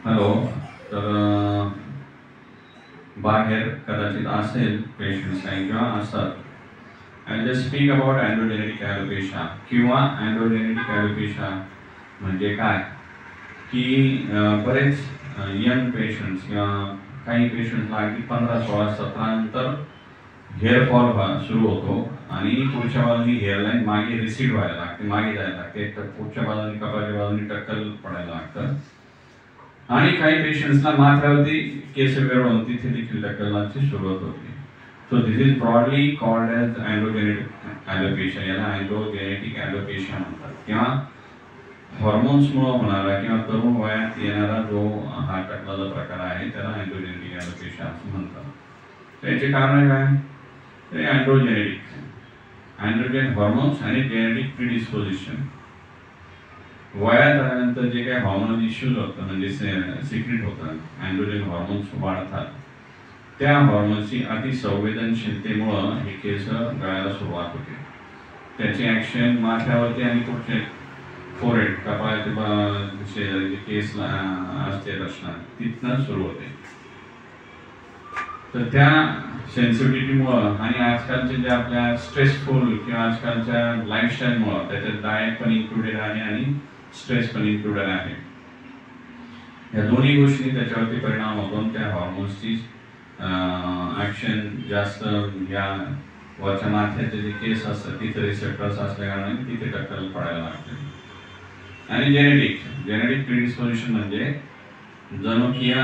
Hello. तर बाहेर कदाचित असेल पेशंट्स काही किंवा असतात. अँड जस्ट स्पीक अबाउट अँड्रोजेनेटिक ॲलोपेशिया किंवा अँड्रोजेनेटिक ॲलोपेशिया म्हणजे काय, की बरेच यंग पेशंट्स किंवा काही पेशंट्सला अगदी 15, 16, 17 नंतर हेअरफॉल सुरू होतो आणि पुढच्या बाजूनी हेअरलाईन मागे रिसीड व्हायला लागते, मागे जायला लागते, तर पुढच्या बाजूनी कपाळच्या बाजूनी टक्कल पडायला लागतं. आणि काही पेशंट्सला माथ्यावरती केस गळून तिथे देखील टक्कलाची सुरुवात होते. So this is broadly called as androgenetic alopecia. याला अँड्रोजेनेटिक ॲलोपेशिया म्हणतात. किंवा हॉर्मोन्समुळे होणारा किंवा तरुण वयात येणारा जो हा टक्कलाचा प्रकार आहे त्याला अँड्रोजेनेटिक ॲलोपेशिया असं म्हणतात. त्याचे कारण काय, ते अँड्रोजेन हॉर्मोन्स आणि जेनेटिक प्रिडिस्पोजिशन. वयात आल्यानंतर जे काही हॉर्मोनल इश्यूज होतात म्हणजे सिक्रेट होतात, अँड्रोजेन हॉर्मोन्स वाढतात, त्या हॉर्मोन्सची अतिसंवेदनशीलतेमुळं हे केस गळायला सुरुवात होते. त्याचे ॲक्शन माथ्यावरती आणि पुढचे फोरहेड कपाळाचे शेजारी जे केस असते रचना तिथनं सुरू होते. तर त्या सेन्सिटिव्हिटीमुळं आणि आजकालचे जे आपल्या स्ट्रेसफुल किंवा आजकालच्या लाईफस्टाईलमुळं त्याच्यात डाएट पण इन्क्लुडेड आहे आणि स्ट्रेस पण इन्क्लुडेड आहे. या दोन्ही गोष्टी त्याच्यावरती परिणाम होतो. त्या हॉर्मोन्सची ॲक्शन जास्त या वरच्या माथ्याचे जे केस असतात तिथे रिसेप्टर्स असल्या कारणाने तिथे टक्कल पडायला लागते. आणि जेनेटिक प्रिडिस्पोजिशन म्हणजे जनुकीय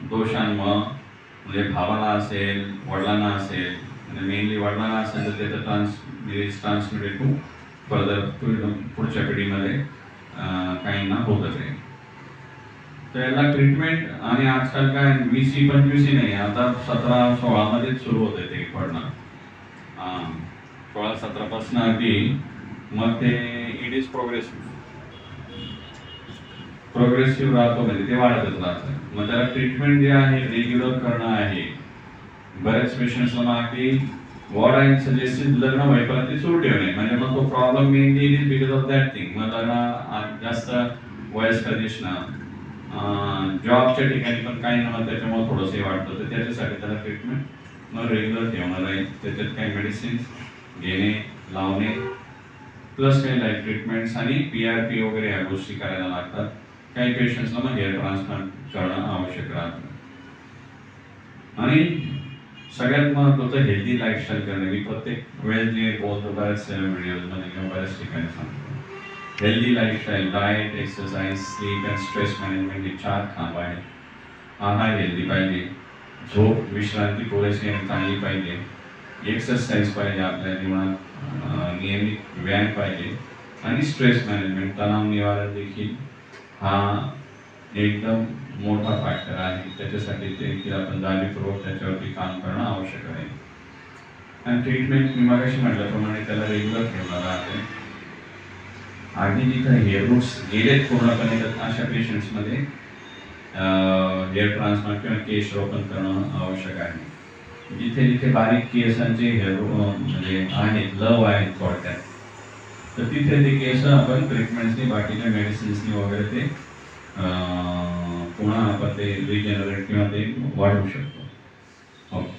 दोषांमुळं, म्हणजे भावाला असेल, वडिलांना असेल, म्हणजे मेनली वडिलांना असेल तर त्याचं ट्रान्समिटेड टू फर्दर पुढच्या पिढीमध्ये काहींना होतच आहे. तर याला ट्रीटमेंट आणि आजकाल काय 20-25 नाही, आता 17-16 मध्येच सुरू होते ते पडणं. 16-17 पासून अगदी मग ते इट इज प्रोग्रेसिव्ह राहतो, म्हणजे ते वाढतच राहतं. मग त्याला ट्रीटमेंट जे आहे रेग्युलर करणं आहे. बऱ्याच पेशंट्सला अगदी वॉट आय सजेस्टेड लग्न व्हायपर्यंत सुरू ठेवणे, म्हणजे मग तो problem mainly it is because of that thing. मग लग्न जास्त वयस्कर दिसणं, जॉबच्या ठिकाणी पण काही ना त्याच्यामुळे थोडंसं वाटतं, तर त्याच्यासाठी त्याला ट्रीटमेंट मग रेग्युलर ठेवणार आहे. त्याच्यात काही मेडिसिन्स घेणे, लावणे, प्लस काही लाईफ ट्रीटमेंट्स आणि PRP वगैरे ह्या गोष्टी करायला लागतात. काही पेशंट्सला मग हेअर ट्रान्सप्लांट करणं आवश्यक राहतं. आणि सगळ्यात महत्त्वाचं हेल्दी लाईफस्टाईल करणे. मी प्रत्येक वेळेस जे बोलतो बऱ्याच व्हिडिओजमध्ये किंवा बऱ्याच ठिकाणी सांगतो, healthy lifestyle, diet, exercise, sleep and stress management हे 4 खांब आहेत. आहार हेल्दी पाहिजे, झोप विश्रांती पुरेशी आणि चांगली पाहिजे, एक्सरसाइज पाहिजे आपल्या जीवनात, नियमित व्यायाम पाहिजे, आणि स्ट्रेस मॅनेजमेंट, तणाव निवारण देखील हा एकदम मोठा फॅक्टर आहे. त्याच्यासाठी देखील आपण जाणीवपूर्वक त्याच्यावरती काम करणं आवश्यक आहे. आणि ट्रीटमेंट मी मगाशी म्हटल्याप्रमाणे त्याला रेग्युलर ठेवणार आहे. अगदी जिथं हेअर रूट्स गेलेत पूर्णपणे तर अशा पेशंट्समध्ये हेअर ट्रान्सप्लांट किंवा केस रोपण करणं आवश्यक आहे. जिथे जिथे बारीक केसांचे हेअर म्हणजे आहेत, लव आहेत थोडक्यात, तर तिथे ते केस आपण ट्रीटमेंट्सनी, बाकीच्या मेडिसिन्सनी वगैरे ते पुन्हा आपण ते रिजनरेट किंवा ते वाढवू शकतो. ओके.